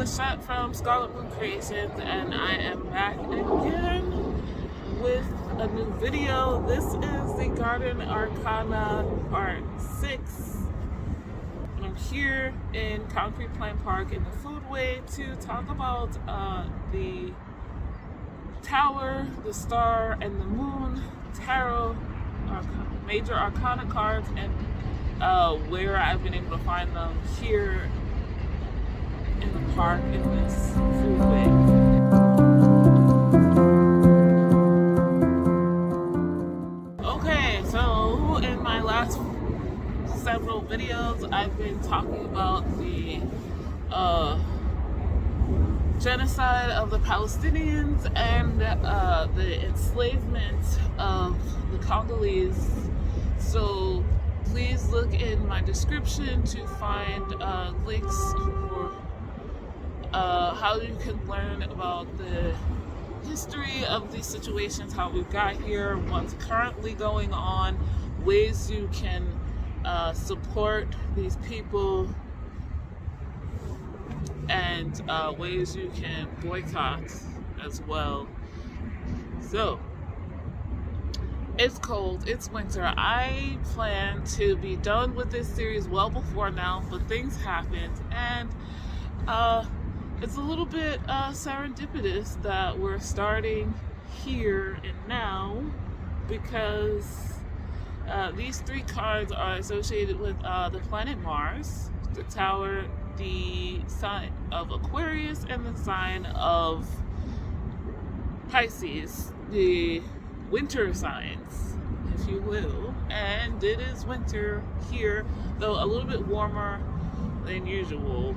Lashette from Scarlet Moon Creations, and I am back again with a new video. This is the Gardenarcana Part 6. And I'm here in Concrete Plant Park in the Foodway to talk about the Tower, the Star, and the Moon Tarot Major Arcana cards, and where I've been able to find them here in the park in this Foodway. Okay, so in my last several videos, I've been talking about the genocide of the Palestinians and the enslavement of the Congolese. So please look in my description to find links for how you can learn about the history of these situations, how we got here, what's currently going on, ways you can support these people, and ways you can boycott as well. So it's cold, it's winter. I plan to be done with this series well before now, but things happened, and it's a little bit serendipitous that we're starting here and now, because these three cards are associated with the planet Mars, the Tower, the sign of Aquarius, and the sign of Pisces, the winter signs, if you will. And it is winter here, though a little bit warmer than usual.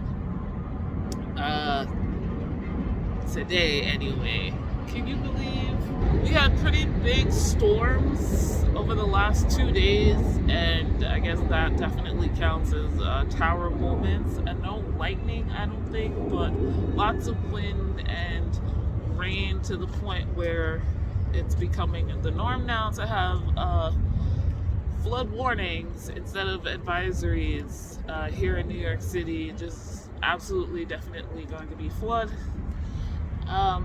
Today anyway. Can you believe we had pretty big storms over the last 2 days, and I guess that definitely counts as tower moments. And no lightning, I don't think, but lots of wind and rain to the point where it's becoming the norm now to have flood warnings instead of advisories here in New York City. Just absolutely, definitely going to be flood.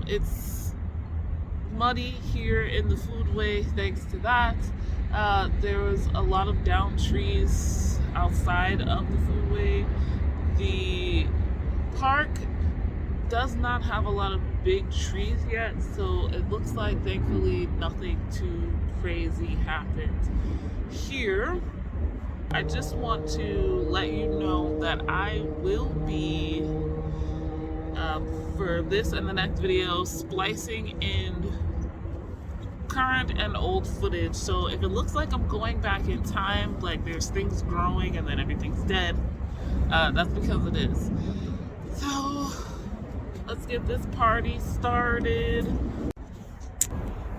It's muddy here in the Foodway thanks to that. There was a lot of downed trees outside of the Foodway. The park does not have a lot of big trees yet, so it looks like thankfully nothing too crazy happened here. I just want to let you know that I will be for this and the next video splicing in current and old footage. So if it looks like I'm going back in time, like there's things growing and then everything's dead, that's because it is. So let's get this party started.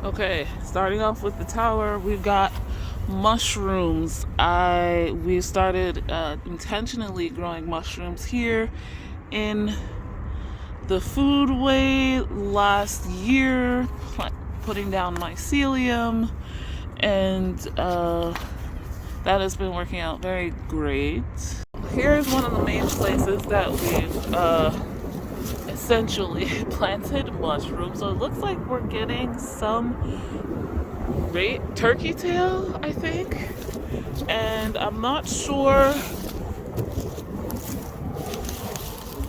Okay, starting off with the tower, we've got mushrooms. We started intentionally growing mushrooms here in the Foodway last year, putting down mycelium, and that has been working out very great. Here's one of the main places that we've essentially planted mushrooms. So it looks like we're getting some turkey tail, I think, and I'm not sure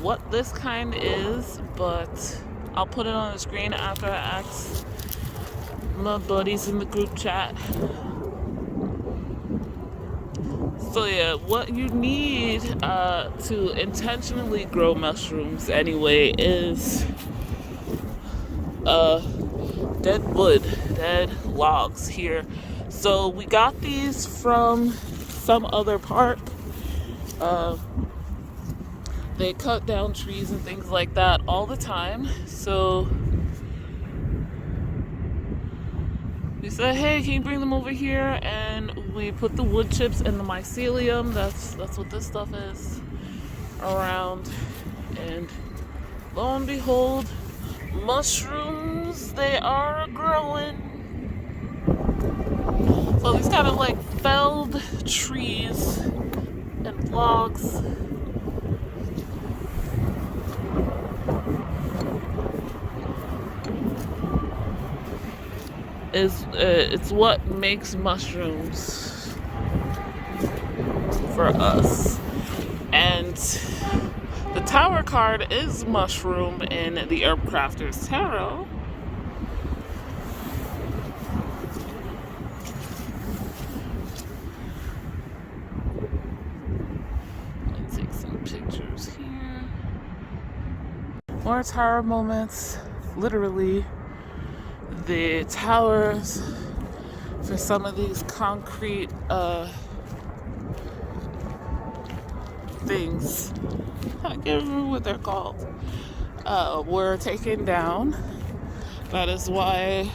what this kind is, but I'll put it on the screen after I ask my buddies in the group chat. So yeah, what you need to intentionally grow mushrooms anyway is dead wood, dead logs here. So we got these from some other park. They cut down trees and things like that all the time. So we said, hey, can you bring them over here? And we put the wood chips and the mycelium, that's what this stuff is, around. And lo and behold, mushrooms, they are growing. So these kind of like felled trees and logs is it's what makes mushrooms for us. And the tower card is mushroom in the Herb Crafter's Tarot. Let's take some pictures here. More tower moments. Literally, the towers for some of these concrete things, I can't remember what they're called, were taken down. That is why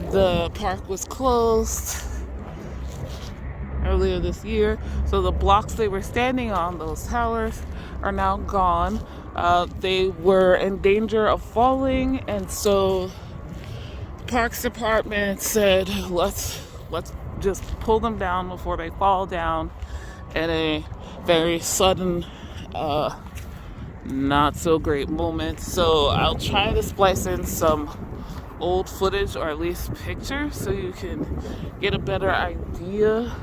the park was closed earlier this year. So the blocks they were standing on, those towers, are now gone. They were in danger of falling, and so the Parks Department said, let's just pull them down before they fall down in a very sudden, not so great moment. So I'll try to splice in some old footage, or at least pictures, so you can get a better idea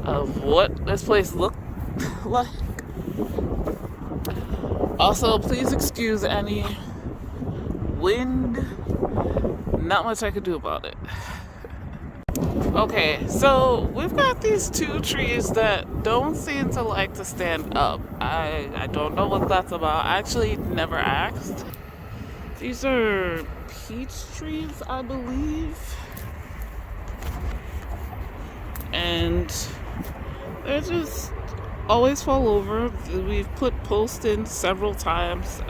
of what this place looked like. Also, please excuse any wind. Not much I could do about it. Okay, so we've got these two trees that don't seem to like to stand up. I don't know what that's about. I actually never asked. These are peach trees, I believe. And they just always fall over. We've put posts in several times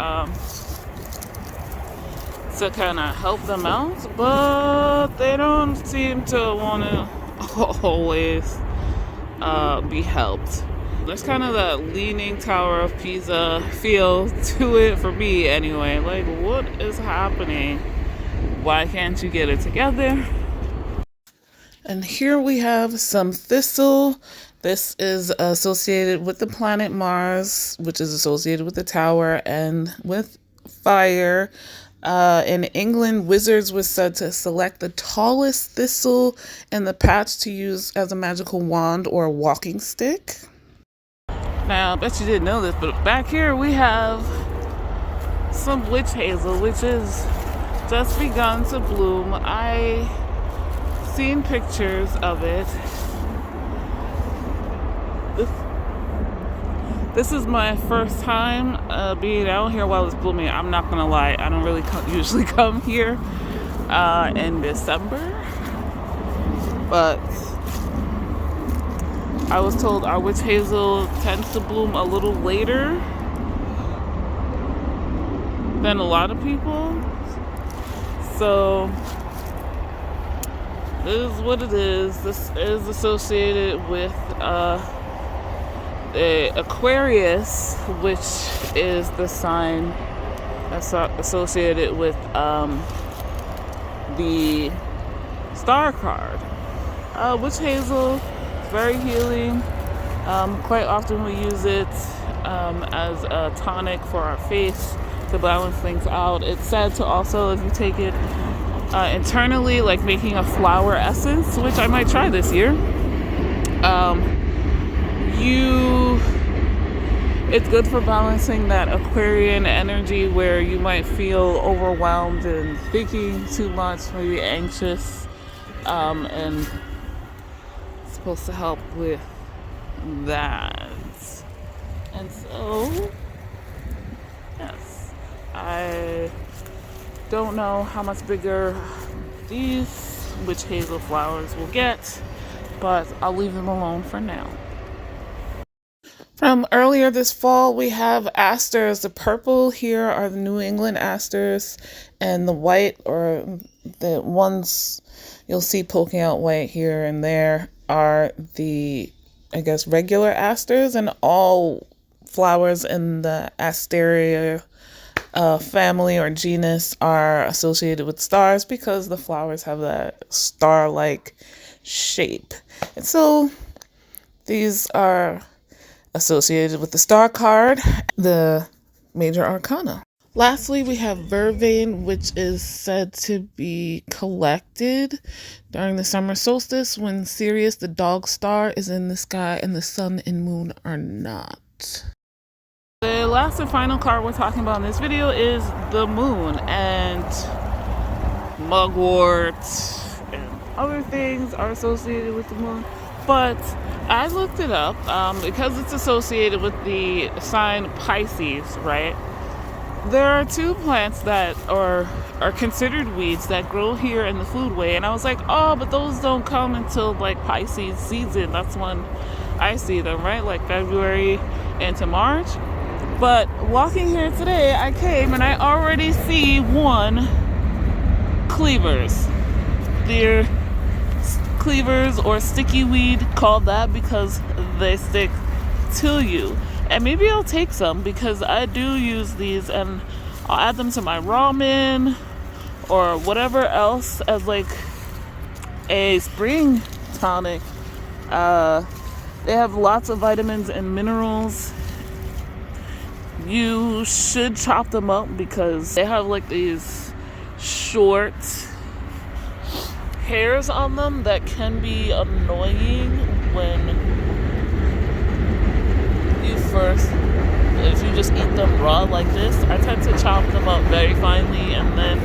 to kind of help them out, but they don't seem to want to always be helped. There's kind of that Leaning Tower of Pisa feel to it for me anyway. Like, what is happening? Why can't you get it together? And here we have some thistle. This is associated with the planet Mars, which is associated with the tower and with fire. In England, wizards were said to select the tallest thistle in the patch to use as a magical wand or a walking stick. Now, I bet you didn't know this, but back here we have some witch hazel, which is just begun to bloom. I seen pictures of it. This is my first time being out here while it's blooming. I'm not gonna lie, I don't really usually come here in December, but I was told our witch hazel tends to bloom a little later than a lot of people. So this is what it is. This is associated with the Aquarius, which is the sign that's associated with the star card. Witch hazel, very healing. Quite often we use it as a tonic for our face to balance things out. It's said to also, if you take it internally, like making a flower essence, which I might try this year, it's good for balancing that Aquarian energy where you might feel overwhelmed and thinking too much, maybe anxious, and it's supposed to help with that. And so, yes, I don't know how much bigger these witch hazel flowers will get, but I'll leave them alone for now. From earlier this fall, we have asters. The purple here are the New England asters, and the white, or the ones you'll see poking out white here and there, are the, I guess, regular asters, and all flowers in the Asteria family or genus are associated with stars because the flowers have that star-like shape. And so these are associated with the star card, the major arcana. Lastly, we have vervain, which is said to be collected during the summer solstice when Sirius, the dog star, is in the sky and the sun and moon are not. The last and final card we're talking about in this video is the moon, and mugwort and other things are associated with the moon. But I looked it up because it's associated with the sign Pisces, right? There are two plants that are considered weeds that grow here in the Foodway, and I was like, oh, but those don't come until like Pisces season. That's when I see them, right? Like February into March. But walking here today, I came and I already see one cleavers. They're cleavers or sticky weed, called that because they stick to you. And maybe I'll take some because I do use these, and I'll add them to my ramen or whatever else as like a spring tonic. They have lots of vitamins and minerals. You should chop them up because they have like these short hairs on them that can be annoying when if you just eat them raw like this. I tend to chop them up very finely and then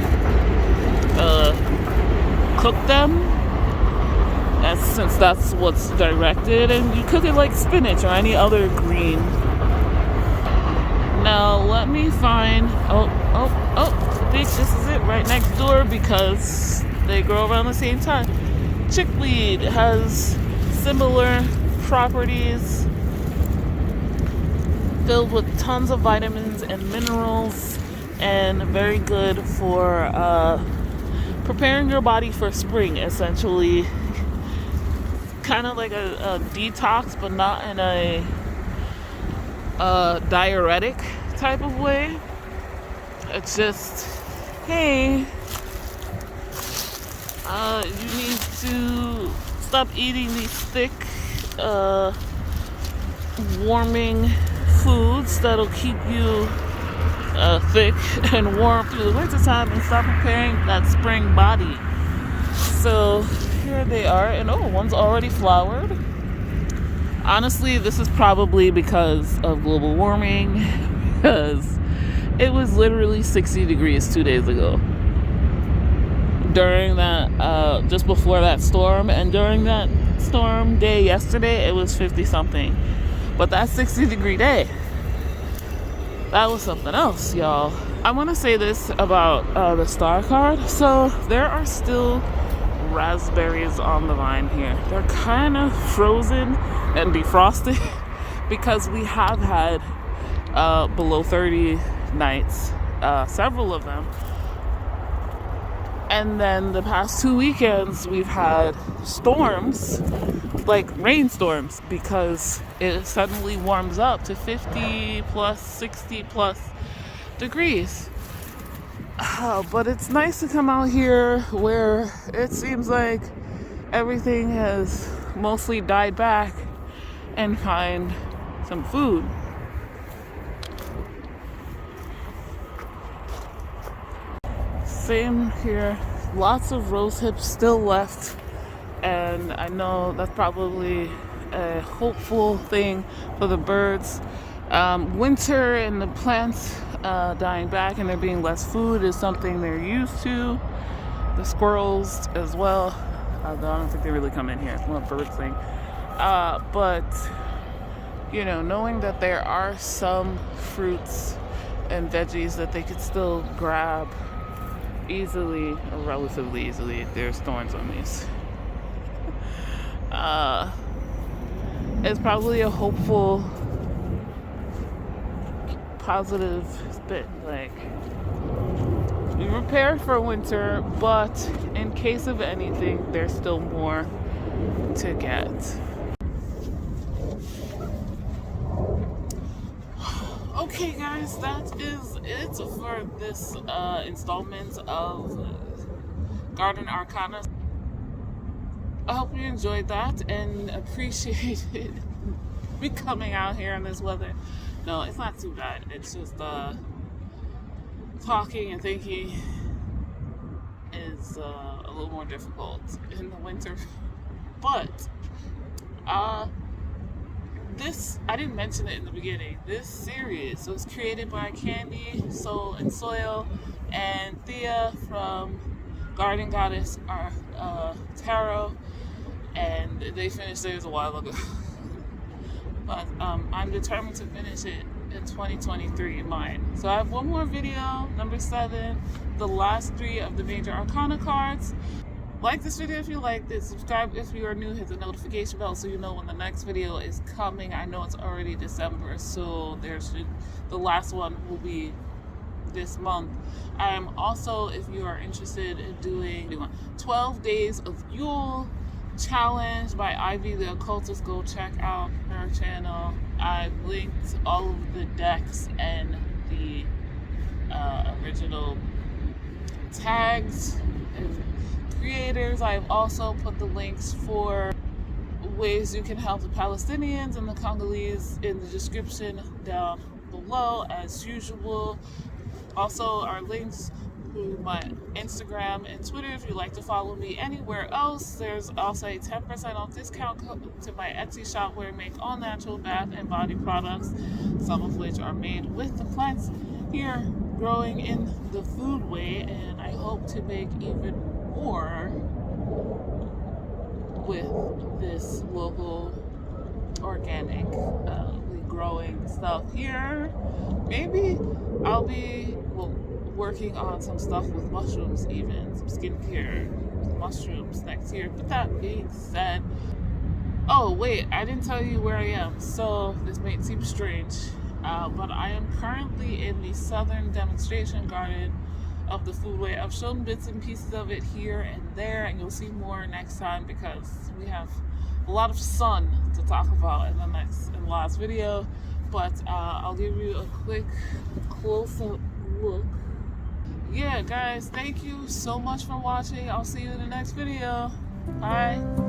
cook them, and since that's what's directed, and you cook it like spinach or any other green. Now let me find I think this is it right next door because they grow around the same time. Chickweed has similar properties, filled with tons of vitamins and minerals, and very good for preparing your body for spring, essentially. Kind of like a detox, but not in a diuretic type of way. It's just, hey, you need to stop eating these thick, warming foods that'll keep you thick and warm through the wintertime and start preparing that spring body. So here they are, and one's already flowered. Honestly, this is probably because of global warming, because it was literally 60 degrees 2 days ago during that just before that storm, and during that storm day yesterday it was 50 something. But that 60-degree day, that was something else, y'all. I want to say this about the star card. So there are still raspberries on the vine here. They're kind of frozen and defrosted because we have had below 30 nights, several of them. And then the past 2 weekends, we've had storms, like rainstorms, because it suddenly warms up to 50 plus, 60 plus degrees. But it's nice to come out here where it seems like everything has mostly died back and find some food. Same here, lots of rose hips still left, and I know that's probably a hopeful thing for the birds. Winter and the plants dying back and there being less food is something they're used to. The squirrels as well. I don't think they really come in here. It's more a bird thing. But, you know, knowing that there are some fruits and veggies that they could still grab easily, or relatively easily. There's thorns on these. It's probably a hopeful, positive bit. Like, we prepared for winter, but in case of anything, there's still more to get. Okay, guys, that is it for this installment of Gardenarcana. I hope you enjoyed that and appreciated me coming out here in this weather. No, it's not too bad. It's just talking and thinking is a little more difficult in the winter. But this, I didn't mention it in the beginning. This series was created by Candy, Soul, and Soil, and Thea from Garden Goddess Tarot, and they finished theirs a while ago. But I'm determined to finish it in 2023, mine. So I have one more video, number 7, the last 3 of the major arcana cards. Like this video if you liked it, subscribe if you are new, hit the notification bell so you know when the next video is coming. I know it's already December, so the last one will be this month. I am also, if you are interested in doing 12 days of Yule challenge by Ivy the Occultist, go check out her channel. I've linked all of the decks and the original tags and creators. I've also put the links for ways you can help the Palestinians and the Congolese in the description down below, as usual. Also, our links to my Instagram and Twitter if you'd like to follow me anywhere else. There's also a 10% off discount code to my Etsy shop where I make all natural bath and body products, some of which are made with the plants here growing in the Foodway, and I hope to make even more with this local organic growing stuff here. Maybe I'll be working on some stuff with mushrooms, even some skincare with mushrooms next year. But that being said, oh wait, I didn't tell you where I am, so this may seem strange, but I am currently in the southern demonstration garden of the Foodway. I've shown bits and pieces of it here and there, and you'll see more next time because we have a lot of sun to talk about in the last video. But I'll give you a quick close-up look. Yeah, guys, thank you so much for watching. I'll see you in the next video. Bye.